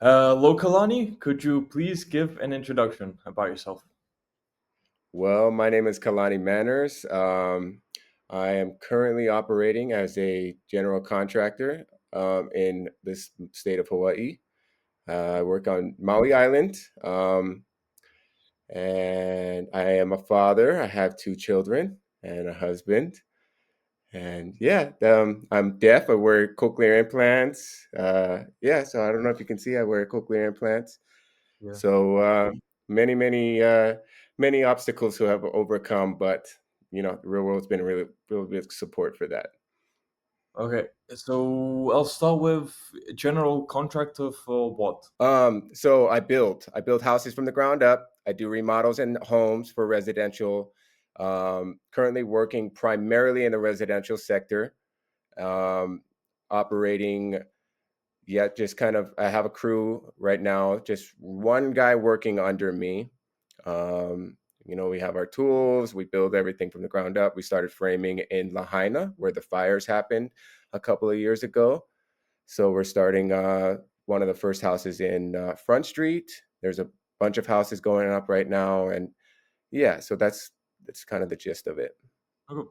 Hello, Kalani. Could you please give an introduction about yourself? Well, my name is Kalani Manners. I am currently operating as a general contractor in this state of Hawaii. I work on Maui Island, and I am a father. I have two children and a husband. And yeah, I'm deaf. I wear cochlear implants. Yeah, so I don't know if you can see, I wear cochlear implants. Yeah. So many, many obstacles to have overcome, but the real world's been really, really big support for that. Okay. So I'll start with general contractor for what? So I build houses from the ground up. I do remodels and homes for residential. Currently working primarily in the residential sector. Um, Operating, yeah, just kind of. I have a crew right now, just one guy working under me. We have our tools. We build everything from the ground up. We started framing in Lahaina, where the fires happened a couple of years ago. So we're starting one of the first houses in Front Street. There's a bunch of houses going up right now, and yeah, so that's kind of the gist of it. Okay.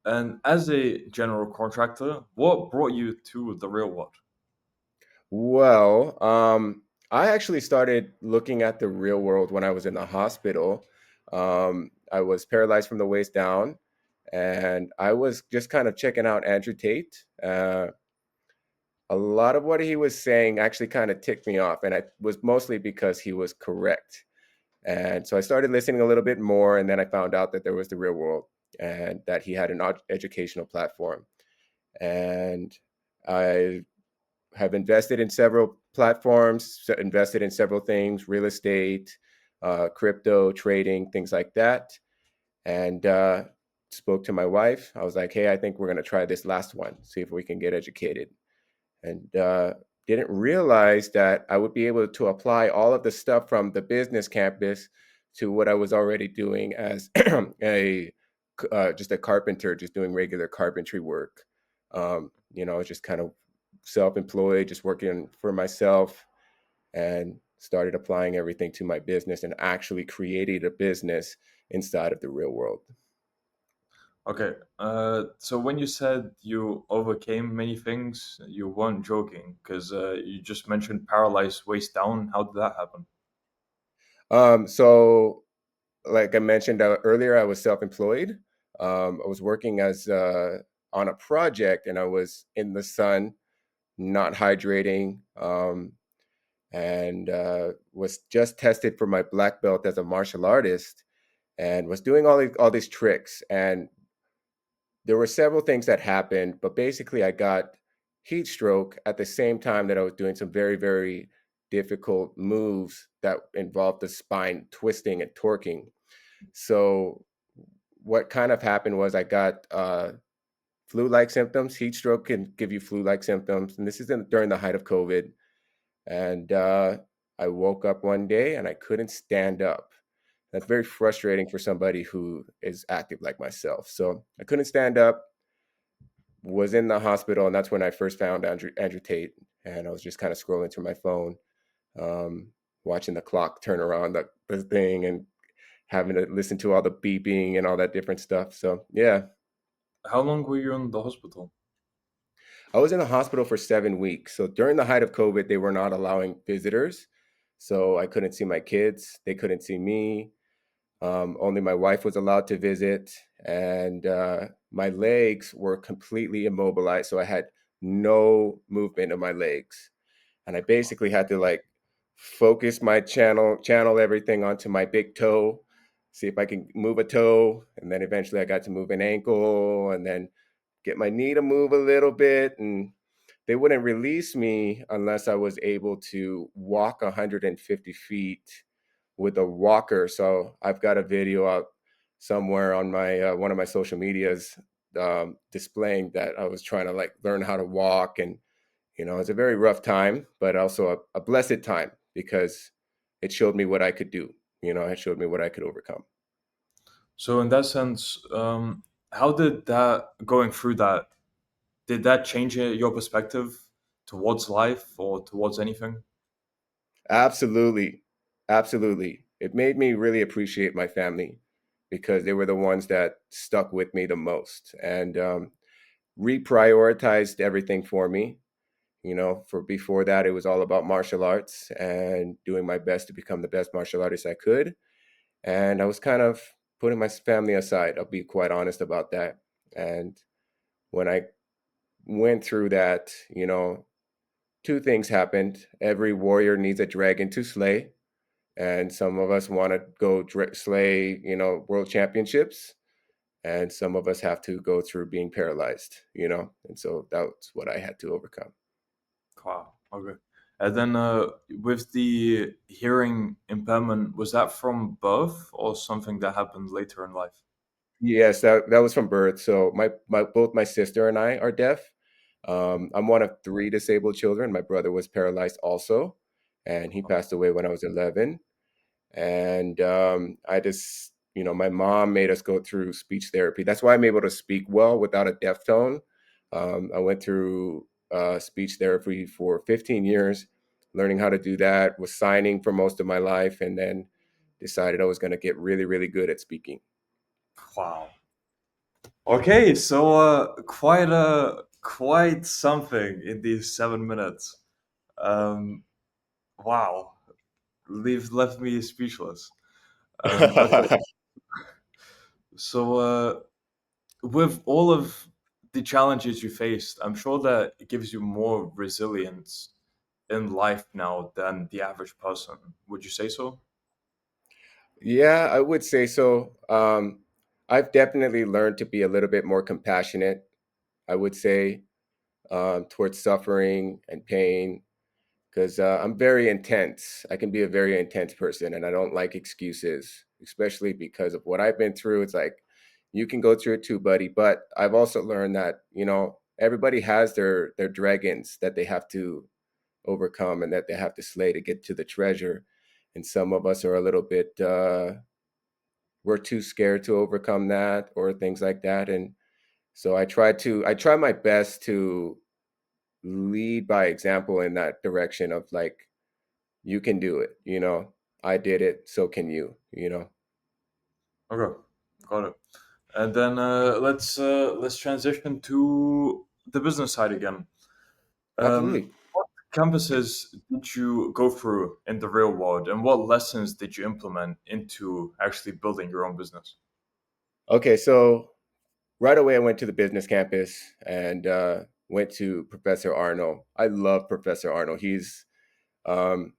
And as a general contractor, what brought you to the real world? Well, I actually started looking at the real world when I was in the hospital. I was paralyzed from the waist down, and I was just kind of checking out Andrew Tate. A lot of what he was saying actually kind of ticked me off, and it was mostly because he was correct. And so I started listening a little bit more, and then I found out that there was the real world and that he had an educational platform. And I have invested in several platforms, invested in several things, real estate, crypto, trading, things like that. And spoke to my wife. I was like, hey, I think we're going to try this last one, see if we can get educated. And didn't realize that I would be able to apply all of the stuff from the business campus to what I was already doing as a just a carpenter, just doing regular carpentry work. Just kind of self-employed, just working for myself, and started applying everything to my business and actually created a business inside of the real world. Okay. So when you said you overcame many things, you weren't joking because you just mentioned paralyzed waist down. How did that happen? So like I mentioned earlier, I was self-employed. I was working as on a project, and I was in the sun, not hydrating, and was just tested for my black belt as a martial artist, and was doing all these tricks. And there were several things that happened, but basically, I got heat stroke at the same time that I was doing some very, very difficult moves that involved the spine twisting and torquing. So what kind of happened was I got flu-like symptoms. Heat stroke can give you flu-like symptoms, and this is during the height of COVID. And I woke up one day and I couldn't stand up. That's very frustrating for somebody who is active like myself. So I couldn't stand up, was in the hospital, and that's when I first found Andrew Tate. And I was just kind of scrolling through my phone, um, watching the clock turn around the thing, and having to listen to all the beeping and all that different stuff. So yeah, How long were you in the hospital? I was in the hospital for 7 weeks. So during the height of COVID, they were not allowing visitors. So I couldn't see my kids. They couldn't see me. Only my wife was allowed to visit. And my legs were completely immobilized. So I had no movement of my legs. And I basically had to like focus my channel everything onto my big toe, see if I can move a toe. And then eventually I got to move an ankle, and then get my knee to move a little bit. And they wouldn't release me unless I was able to walk 150 feet with a walker. So I've got a video out somewhere on my one of my social medias, displaying that I was trying to like learn how to walk. And it's a very rough time, but also a blessed time because it showed me what I could do. It showed me what I could overcome. So in that sense, how did that going through that did that change your perspective towards life or towards anything? Absolutely. Absolutely. It made me really appreciate my family because they were the ones that stuck with me the most and reprioritized everything for me. You know, for before that, it was all about martial arts and doing my best to become the best martial artist I could. And I was kind of putting my family aside. I'll be quite honest about that. And when I went through that, you know, two things happened. Every warrior needs a dragon to slay, and some of us want to go slay, you know, world championships, and some of us have to go through being paralyzed, you know, and so that's what I had to overcome. Wow. Okay. And then with the hearing impairment, was that from birth or something that happened later in life? Yes, that was from birth. So my both my sister and I are deaf. I'm one of three disabled children. My brother was paralyzed also, and he Oh, passed away when I was 11. And I just, you know, my mom made us go through speech therapy. That's why I'm able to speak well without a deaf tone. I went through speech therapy for 15 years, learning how to do that, was signing for most of my life, and then decided I was going to get really, really good at speaking. wow. Okay, so quite something in these 7 minutes. Um, wow, leave left me speechless. Okay, so with all of the challenges you faced, I'm sure that it gives you more resilience in life now than the average person. Would you say so? Yeah, I would say so. I've definitely learned to be a little bit more compassionate, I would say, towards suffering and pain, because I'm very intense. I can be a very intense person, and I don't like excuses, especially because of what I've been through. It's like you can go through it too, buddy. But I've also learned that, you know, everybody has their dragons that they have to overcome and that they have to slay to get to the treasure. And some of us are a little bit we're too scared to overcome that or things like that. And so I try my best to lead by example in that direction of like, you can do it, you know. I did it, so can you, you know. Okay, got it. And then let's transition to the business side again. Absolutely. What campuses did you go through in the real world, and what lessons did you implement into actually building your own business? Okay, so right away I went to the business campus and went to Professor Arnold. I love Professor Arnold. He's um,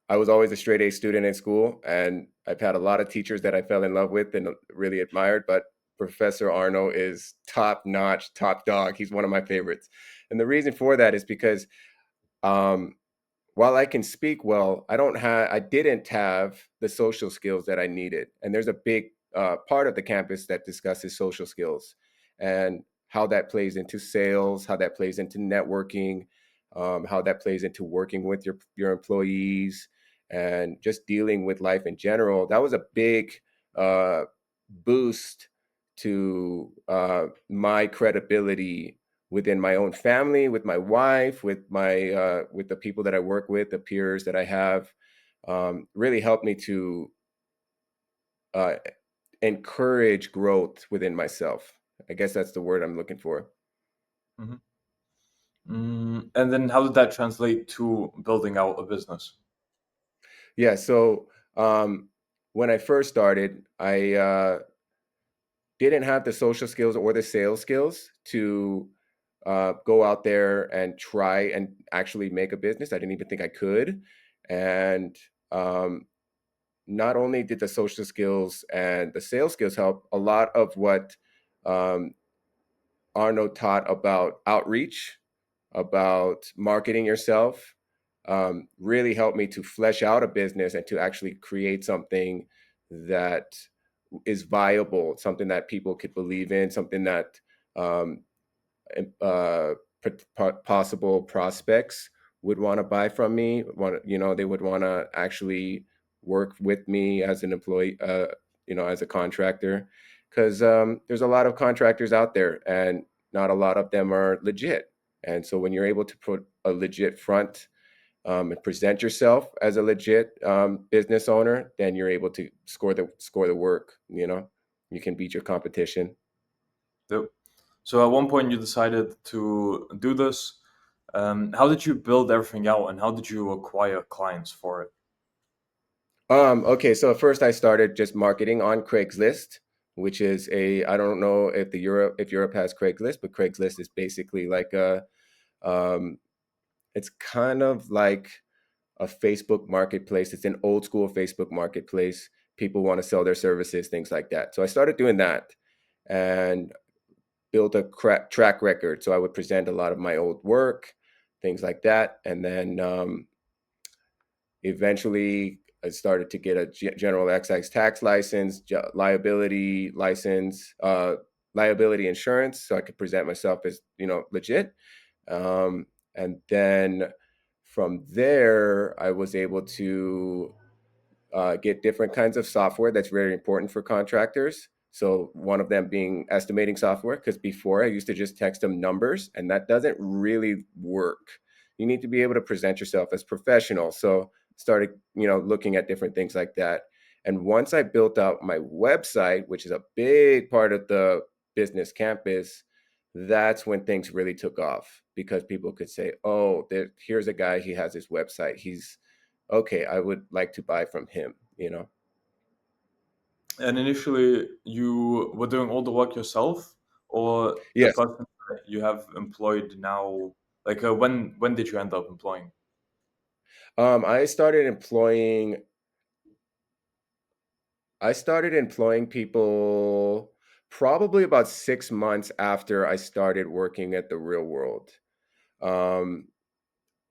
I was always a straight A student in school, and I've had a lot of teachers that I fell in love with and really admired. But Professor Arno is top notch, top dog. He's one of my favorites, and the reason for that is because um, while I can speak well, I didn't have the social skills that I needed. And there's a big part of the campus that discusses social skills and how that plays into sales, how that plays into networking, how that plays into working with your employees, and just dealing with life in general. That was a big uh, boost to my credibility within my own family, with my wife, with the people that I work with, the peers that I have, really helped me to uh, encourage growth within myself. I guess that's the word I'm looking for. Hmm. And then how did that translate to building out a business? Yeah. So when I first started, I didn't have the social skills or the sales skills to go out there and try and actually make a business. I didn't even think I could. And um, not only did the social skills and the sales skills help, a lot of what um, Arno taught about outreach, about marketing yourself, really helped me to flesh out a business and to actually create something that is viable, something that people could believe in, something that um, uh, possible prospects would want to buy from me. Want you know, they would want to actually work with me as an employee, you know, as a contractor, because there's a lot of contractors out there, and not a lot of them are legit. And so when you're able to put a legit front and present yourself as a legit business owner, then you're able to score the work. You can beat your competition. Yep. So at one point you decided to do this. How did you build everything out, and how did you acquire clients for it? Okay, so at first I started just marketing on Craigslist, which is I don't know if Europe has Craigslist, but Craigslist is basically like um, it's kind of like a Facebook marketplace. It's an old school Facebook marketplace. People want to sell their services, things like that. So I started doing that and built a track record. So I would present a lot of my old work, things like that, and then eventually, I started to get a general excise tax license, liability license, liability insurance, so I could present myself as legit. Um, and then from there, I was able to get different kinds of software that's very important for contractors. So one of them being estimating software, because before I used to just text them numbers, and that doesn't really work. You need to be able to present yourself as professional. So started, looking at different things like that. And once I built out my website, which is a big part of the business campus, that's when things really took off because people could say, "Oh, here's a guy. He has his website. He's okay, I would like to buy from him. And initially, you were doing all the work yourself, or the Yes. person that you have employed now? Like, when did you end up employing? I started employing people probably about 6 months after I started working at the real world. Um,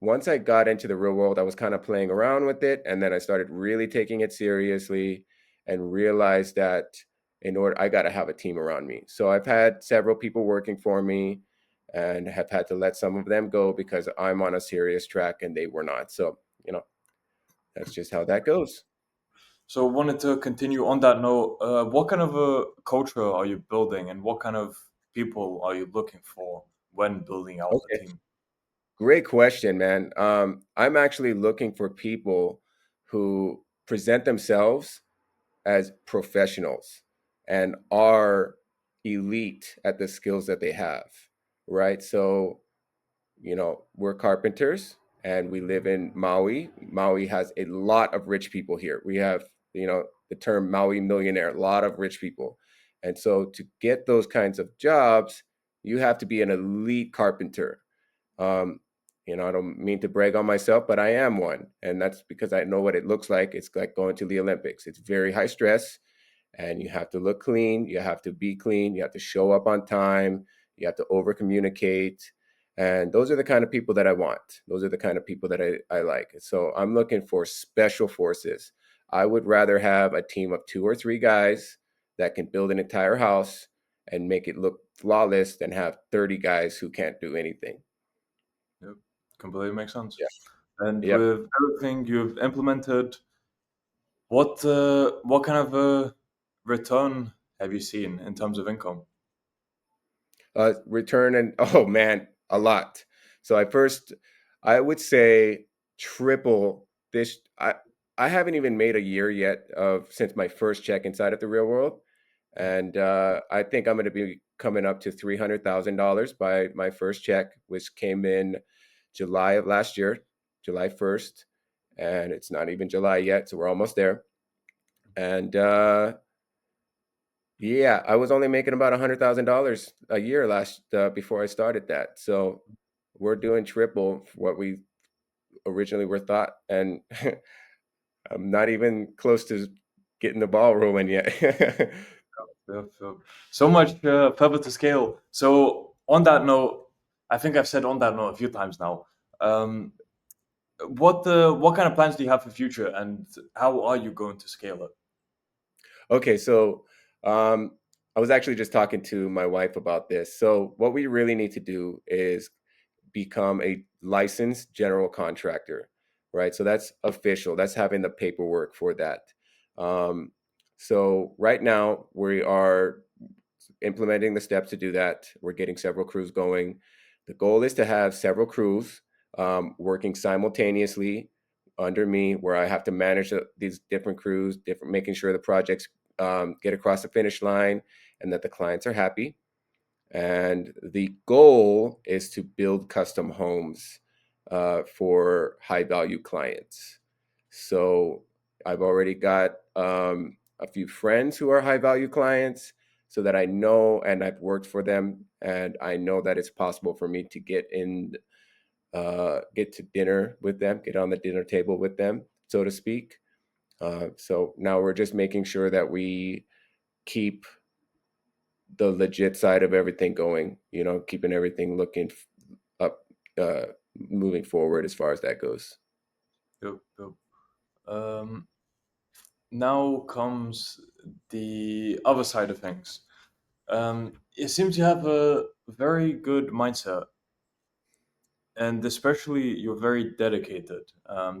Once I got into the real world, I was kind of playing around with it, and then I started really taking it seriously and realized that I got to have a team around me. So I've had several people working for me and have had to let some of them go because I'm on a serious track and they were not. So, that's just how that goes. So, wanted to continue on that note. What kind of a culture are you building, and what kind of people are you looking for when building out a Okay. team? Great question, man. I'm actually looking for people who present themselves as professionals and are elite at the skills that they have, right? So, we're carpenters and we live in Maui. Maui has a lot of rich people here. We have, the term Maui millionaire, a lot of rich people. And so to get those kinds of jobs, you have to be an elite carpenter. um, I don't mean to brag on myself, but I am one. And that's because I know what it looks like. It's like going to the Olympics. It's very high stress and you have to look clean. You have to be clean. You have to show up on time. You have to over communicate. And those are the kind of people that I want. Those are the kind of people that I like. So I'm looking for special forces. I would rather have a team of 2 or 3 guys that can build an entire house and make it look flawless than have 30 guys who can't do anything. Yep, completely makes sense. Yeah. And Yep. with everything you've implemented, what kind of a return have you seen in terms of income? Return and oh man, a lot. So I would say triple this. I haven't even made a year yet of since my first check inside of the real world, and I think I'm going to be coming up to $300,000 by my first check, which came in July of last year, July 1st, and it's not even July yet, so we're almost there. And yeah, I was only making about $100,000 a year last before I started that. So we're doing triple what we originally were thought, and I'm not even close to getting the ball rolling yet. Yeah, so much further to scale. So on that note, I think I've said on that note a few times now. Um, what kind of plans do you have for future, and how are you going to scale it? Okay, so um, I was actually just talking to my wife about this. So what we really need to do is become a licensed general contractor, right? So that's official. That's having the paperwork for that. Um, so right now we are implementing the steps to do that. We're getting several crews going. The goal is to have several crews. working simultaneously under me, where I have to manage these different crews, different, making sure the projects get across the finish line and that the clients are happy. And the goal is to build custom homes for high value clients. So I've already got a few friends who are high value clients, so that I know, and I've worked for them, and I know that it's possible for me to get to dinner with them, get on the dinner table with them, so to speak. So now we're just making sure that we keep the legit side of everything going, keeping everything looking up, moving forward as far as that goes. Yep, yep. Um, Now comes the other side of things. It seems you have a very good mindset, and especially you're very dedicated.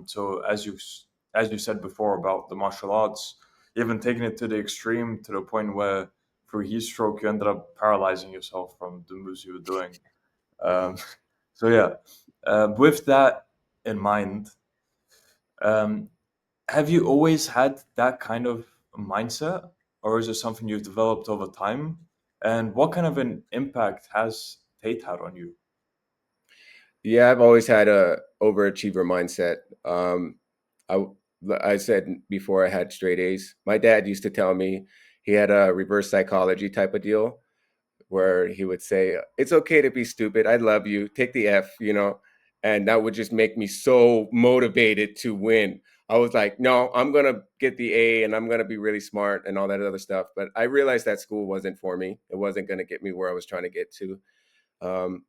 So as you said before about the martial arts, even taking it to the extreme to the point where through heat stroke you ended up paralyzing yourself from the moves you were doing. Um, so yeah, with that in mind, um, have you always had that kind of mindset, or is it something you've developed over time? And what kind of an impact has Tate had on you? Yeah, I've always had a overachiever mindset. I I said before I had straight A's. My dad used to tell me he had a reverse psychology type of deal where he would say, "It's okay to be stupid. I love you. Take the F." And that would just make me so motivated to win. I was like, "No, I'm gonna get the A, and I'm gonna be really smart and all that other stuff." But I realized that school wasn't for me. It wasn't gonna get me where I was trying to get to. Um,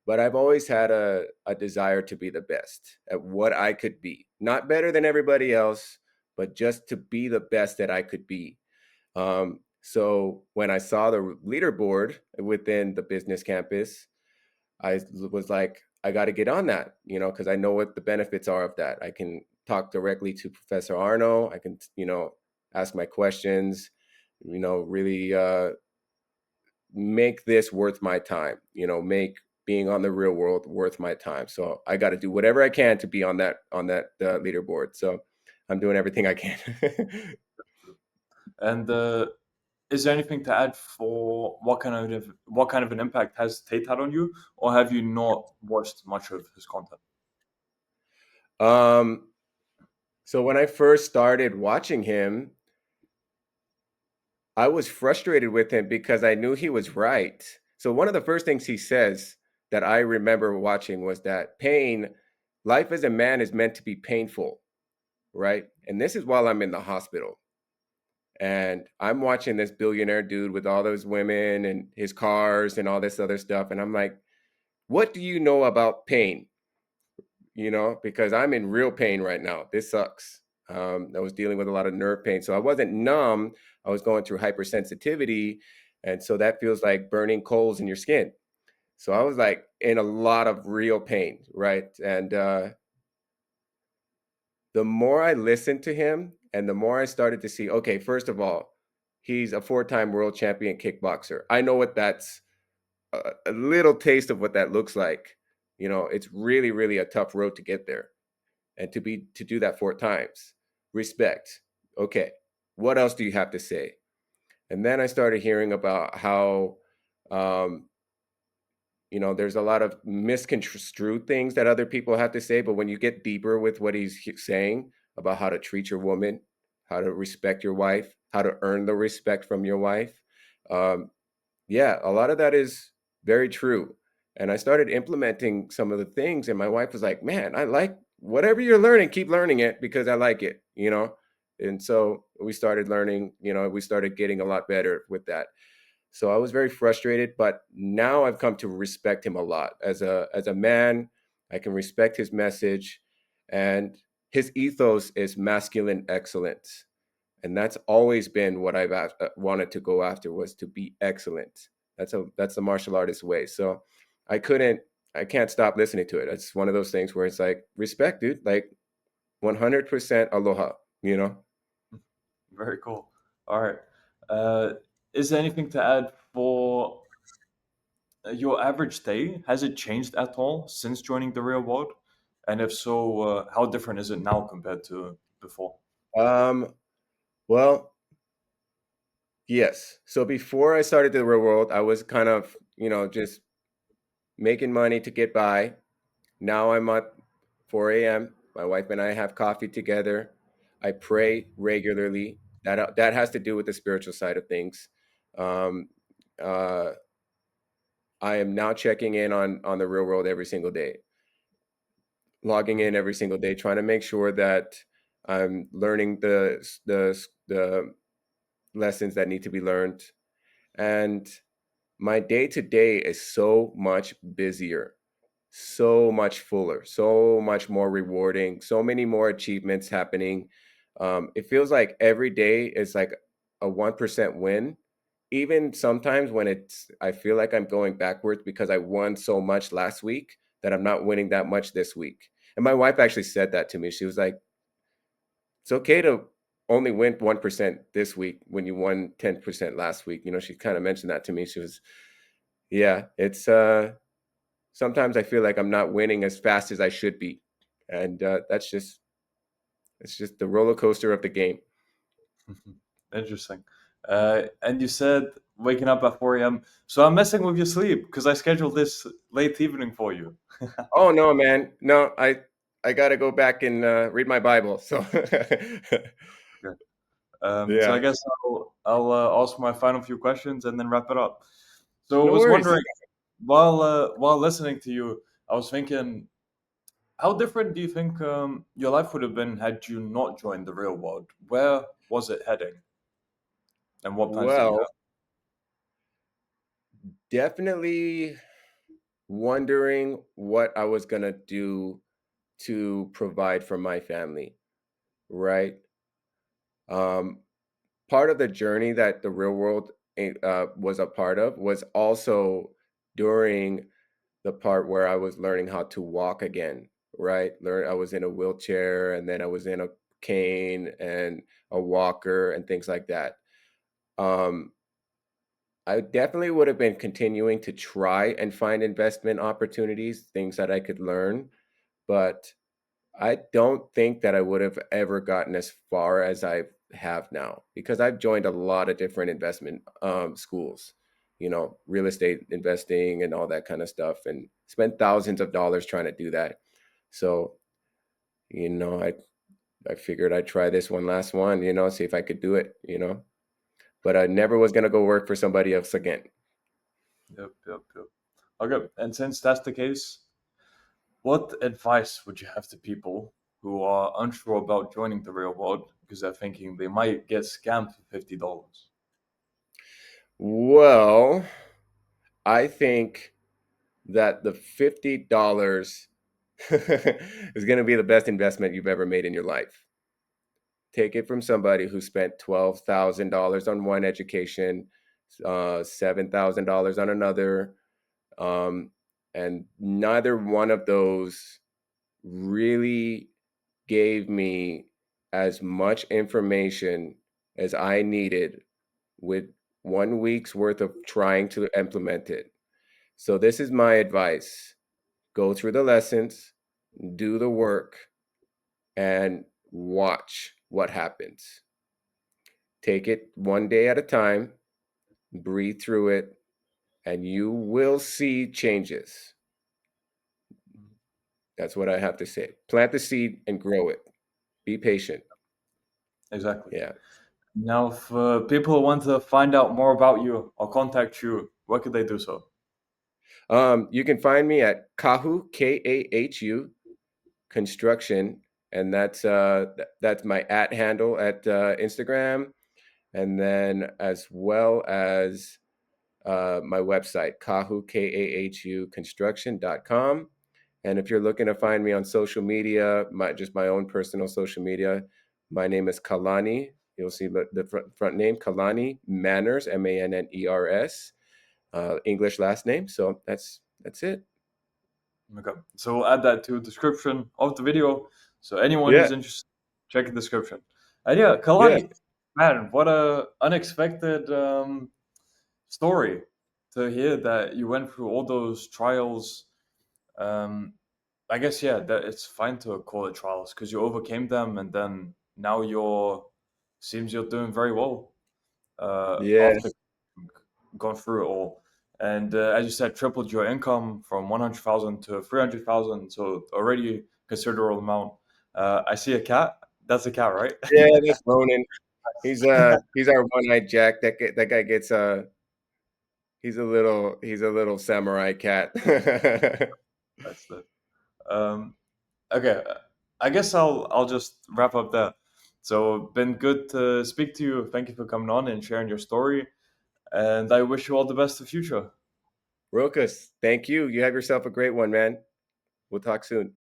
but I've always had a desire to be the best at what I could be. Not better than everybody else, but just to be the best that I could be. So when I saw the leaderboard within the business campus, I was like, I got to get on that, because I know what the benefits are of that. I can talk directly to Professor Arno. I can, ask my questions, really make this worth my time, make being on the real world worth my time. So I got to do whatever I can to be on that leaderboard. So I'm doing everything I can. And is there anything to add for what kind of an impact has Tate had on you, or have you not watched much of his content? um, so when I first started watching him, I was frustrated with him because I knew he was right. So one of the first things he says that I remember watching was that life as a man is meant to be painful, right? And this is while I'm in the hospital. And I'm watching this billionaire dude with all those women and his cars and all this other stuff. And I'm like, what do you know about pain? Because I'm in real pain right now. This sucks. I was dealing with a lot of nerve pain. So I wasn't numb. I was going through hypersensitivity. And so that feels like burning coals in your skin. So I was like in a lot of real pain, right? And the more I listened to him and the more I started to see, okay, first of all, he's a 4-time world champion kickboxer. I know what that's a little taste of what that looks like. It's really, really a tough road to get there. And to do that 4 times, respect. Okay, what else do you have to say? And then I started hearing about how um, there's a lot of misconstrued things that other people have to say, but when you get deeper with what he's saying about how to treat your woman, how to respect your wife, how to earn the respect from your wife, um, yeah, a lot of that is very true. And I started implementing some of the things, and my wife was like, "Man, I like whatever you're learning, keep learning it because I like it." And so we started learning, we started getting a lot better with that. So I was very frustrated, but now I've come to respect him a lot. As a man, I can respect his message, and his ethos is masculine excellence. And that's always been what I've wanted to go after, was to be excellent. That's the martial artist way. So I couldn't I can't stop listening to it. It's one of those things where it's like, respect, dude, like 100% aloha. Very cool. All right. Uh, is there anything to add for your average day, has it changed at all since joining the real world? And if so, how different is it now compared to before? Um, well, yes. So before I started the real world, I was kind of, just making money to get by. Now I'm at 4 a.m. My wife and I have coffee together. I pray regularly. That has to do with the spiritual side of things. Um, uh, I am now checking in on the real world every single day, logging Mhm. in every single day, trying to make sure that I'm learning the lessons that need to be learned. And my day to day is so much busier, so much fuller, so much more rewarding, so many more achievements happening. It feels like every day is like a 1% win. Even sometimes when I feel like I'm going backwards because I won so much last week that I'm not winning that much this week. And my wife actually said that to me. She was like, it's okay to only win 1% this week when you won 10% last week. She kind of mentioned that to me. She was, yeah, it's sometimes I feel like I'm not winning as fast as I should be. And it's just the roller coaster of the game. Interesting. And you said waking up at 4 a.m. So I'm messing with your sleep because I scheduled this late evening for you. Oh no, man. No, I got to go back and read my Bible. So Okay. So I yeah. guess I'll ask my final few questions and then wrap it up. So I No was worries. wondering while listening to you, I was thinking, how different do you think your life would have been had you not joined the real world? Where was it heading, and what plans did you Well, have? definitely wondering what I was going to do to provide for my family, right? Um, Part of the journey that the real world was a part of was also during the part where I was learning how to walk again, right? I was in a wheelchair and then I was in a cane and a walker and things like that. Um, I definitely would have been continuing to try and find investment opportunities, things that I could learn, but I don't think that I would have ever gotten as far as I have now because I've joined a lot of different investment schools, real estate investing and all that kind of stuff, and spent thousands of dollars trying to do that. So, you know, I I figured I'd try this one last one, see if I could do it. But I never was gonna go work for somebody else again. Yep, yep, yep. Okay, and since that's the case, what advice would you have to people who are unsure about joining the real world because they're thinking they might get scammed for $50? Well, I think that the $50 is going to be the best investment you've ever made in your life. Take it from somebody who spent $12,000 on one education, $7,000 on another, um, and neither one of those really gave me as much information as I needed with 1 week's worth of trying to implement it. So, this is my advice: go through the lessons, do the work, and watch what happens. Take it one day at a time, breathe through it, and you will see changes. That's what I have to say. Plant the seed and grow it. Be patient. Exactly. Yeah. Now, if people want to find out more about you or contact you, what could they do so? You can find me at Kahu, Kahu construction, and that's my at handle at Instagram, and then as well as my website, Kahu construction.com. And if you're looking to find me on social media, just my own personal social media, my name is Khalani. You'll see the front name, Khalani Manners, Manners, English last name. So that's it. Okay. So we'll add that to the description of the video. So anyone Yeah, who's interested, check the description. And yeah, yeah. Kalani, man, what a unexpected story. to hear that you went through all those trials. Um, I guess yeah, that it's fine to call it trials because you overcame them, and then now seems you're doing very well after Yes. gone through it all. And as you said, tripled your income from 100,000 to 300,000, so already considerable amount. I see a cat. That's a cat, right? Yeah, that's Ronan. He's our one-eyed Jack. That guy gets he's a little samurai cat. That's the okay. I guess I'll just wrap up there. So been good to speak to you. Thank you for coming on and sharing your story. And I wish you all the best for the future. Rokas, thank you. You have yourself a great one, man. We'll talk soon.